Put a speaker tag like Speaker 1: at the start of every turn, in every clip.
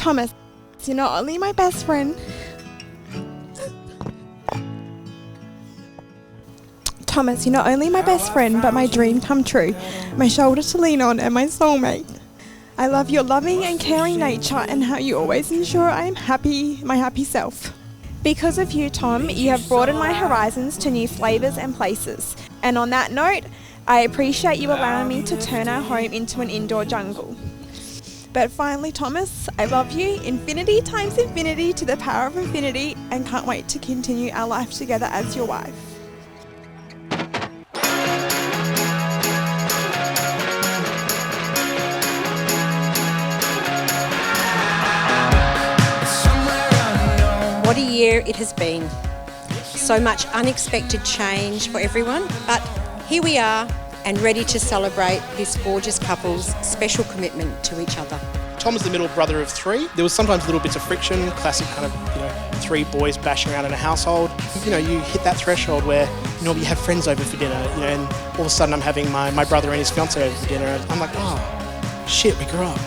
Speaker 1: Thomas, you're not only my best friend. Thomas, you're not only my best friend, but my dream come true, my shoulder to lean on and my soulmate. I love your loving and caring nature and how you always ensure I am happy, my happy self. Because of you, Tom, you have broadened my horizons to new flavours and places. And on that note, I appreciate you allowing me to turn our home into an indoor jungle. But finally, Thomas, I love you, infinity times infinity to the power of infinity, and can't wait to continue our life together as your wife.
Speaker 2: What a year it has been. So much unexpected change for everyone, but here we are and ready to celebrate this gorgeous couple's special commitment to each other.
Speaker 3: Tom is the middle brother of three. There was sometimes little bits of friction, classic kind of, three boys bashing around in a household. You hit that threshold where, you have friends over for dinner, and all of a sudden I'm having my brother and his fiancée over for dinner, and I'm like, oh, shit, we grew up,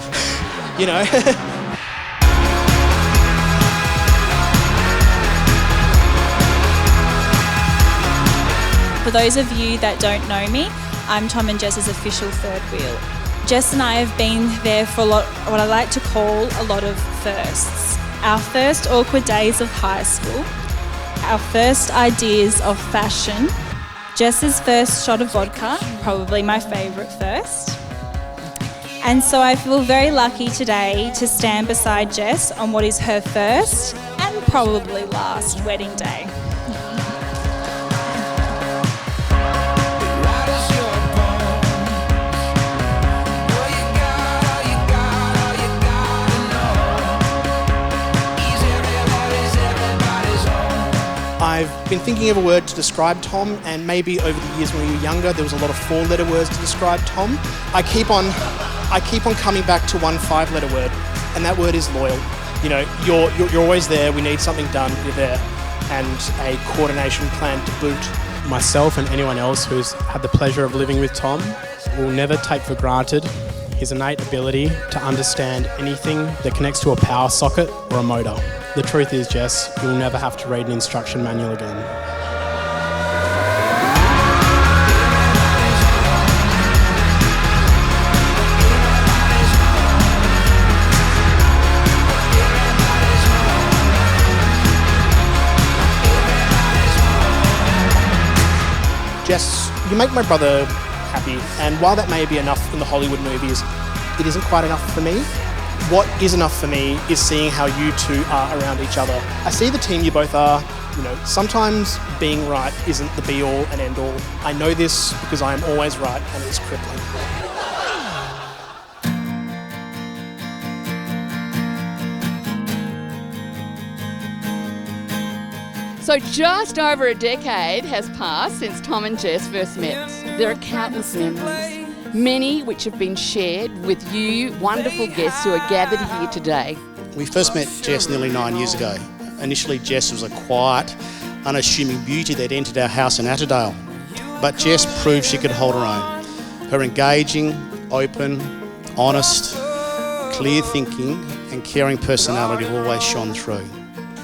Speaker 4: For those of you that don't know me, I'm Tom and Jess's official third wheel. Jess and I have been there for what I like to call a lot of firsts. Our first awkward days of high school, our first ideas of fashion, Jess's first shot of vodka, probably my favourite first. And so I feel very lucky today to stand beside Jess on what is her first and probably last wedding day.
Speaker 3: I've been thinking of a word to describe Tom, and maybe over the years when we were younger there was a lot of 4-letter words to describe Tom. I keep on coming back to one 5-letter word, and that word is loyal. You're always there. We need something done, you're there, and a coordination plan to boot.
Speaker 5: Myself and anyone else who's had the pleasure of living with Tom will never take for granted his innate ability to understand anything that connects to a power socket or a motor. The truth is, Jess, you'll never have to read an instruction manual again.
Speaker 3: Jess, you make my brother happy, and while that may be enough in the Hollywood movies, it isn't quite enough for me. What is enough for me is seeing how you two are around each other. I see the team you both are. Sometimes being right isn't the be-all and end-all. I know this because I am always right, and it's crippling.
Speaker 6: So just over a decade has passed since Tom and Jess first met. There are countless memories, many which have been shared with you wonderful guests who are gathered here today.
Speaker 7: We first met Jess nearly 9 years ago. Initially, Jess was a quiet, unassuming beauty that entered our house in Atterdale. But Jess proved she could hold her own. Her engaging, open, honest, clear thinking and caring personality always shone through.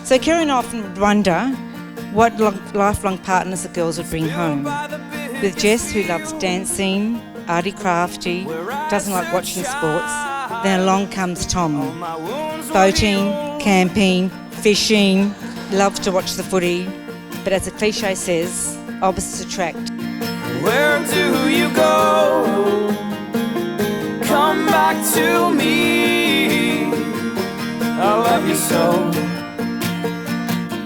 Speaker 8: So Karen often would wonder what lifelong partners the girls would bring home. With Jess, who loves dancing, arty crafty, doesn't like watching sports, then along comes Tom. Boating, camping, fishing, loves to watch the footy, but as the cliche says, opposites attract.
Speaker 9: Where do you go? Come back to me. I love you so.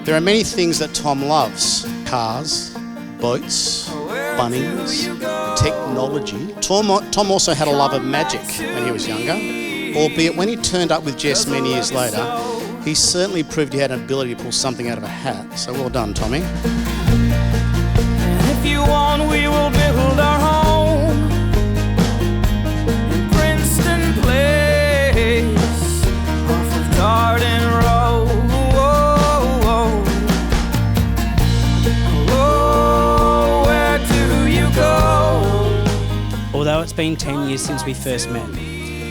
Speaker 7: There are many things that Tom loves. Cars, boats, Bunnings, technology. Tom also had a love of magic when he was younger, albeit when he turned up with Jess many years later, he certainly proved he had an ability to pull something out of a hat. So well done, Tommy.
Speaker 9: If you want, we will build our home in Princeton Place, off of Garden Road.
Speaker 10: Although it's been 10 years since we first met,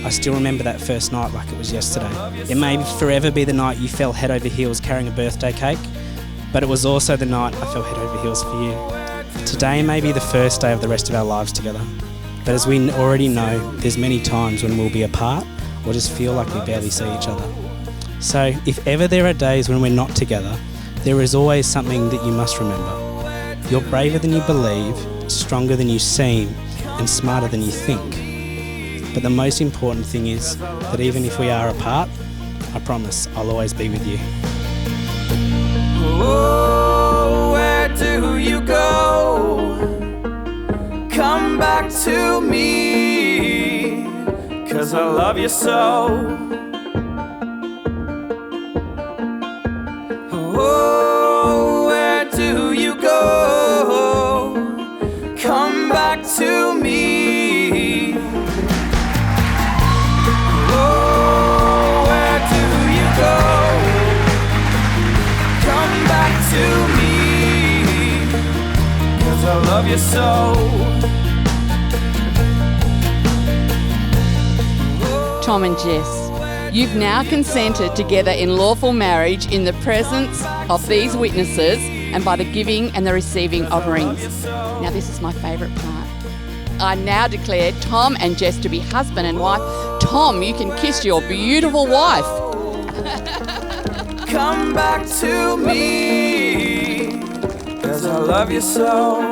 Speaker 10: I still remember that first night like it was yesterday. It may forever be the night you fell head over heels carrying a birthday cake, but it was also the night I fell head over heels for you. Today may be the first day of the rest of our lives together, but as we already know, there's many times when we'll be apart or just feel like we barely see each other. So if ever there are days when we're not together, there is always something that you must remember. You're braver than you believe, stronger than you seem, and smarter than you think. But the most important thing is that even if we are apart, I promise I'll always be with you.
Speaker 9: Oh, where do you go? Come back to me, 'cause I love you so. Oh, where do you go? Come back to me. Oh, where do you go? Come back to me, 'cause I love you so.
Speaker 6: Tom and Jess, you've now consented together in lawful marriage in the presence of these witnesses and by the giving and the receiving of rings. Now this is my favourite part. I now declare Tom and Jess to be husband and wife. Tom, you can kiss your beautiful wife.
Speaker 9: Come back to me, 'cause I love you so.